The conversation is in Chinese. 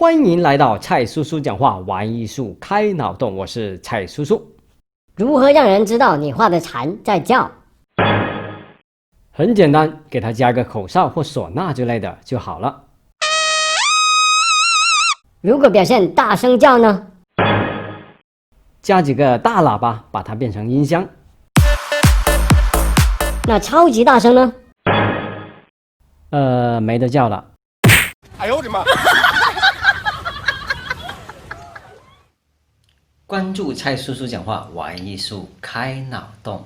欢迎来到蔡叔叔讲话玩艺术开脑洞，我是蔡叔叔。如何让人知道你画的蝉在叫？很简单，给它加个口哨或唢呐之类的就好了。如果表现大声叫呢？加几个大喇叭，把它变成音箱。那超级大声呢？没得叫了。哎呦我的妈！关注蔡叔叔讲话玩艺术开脑洞。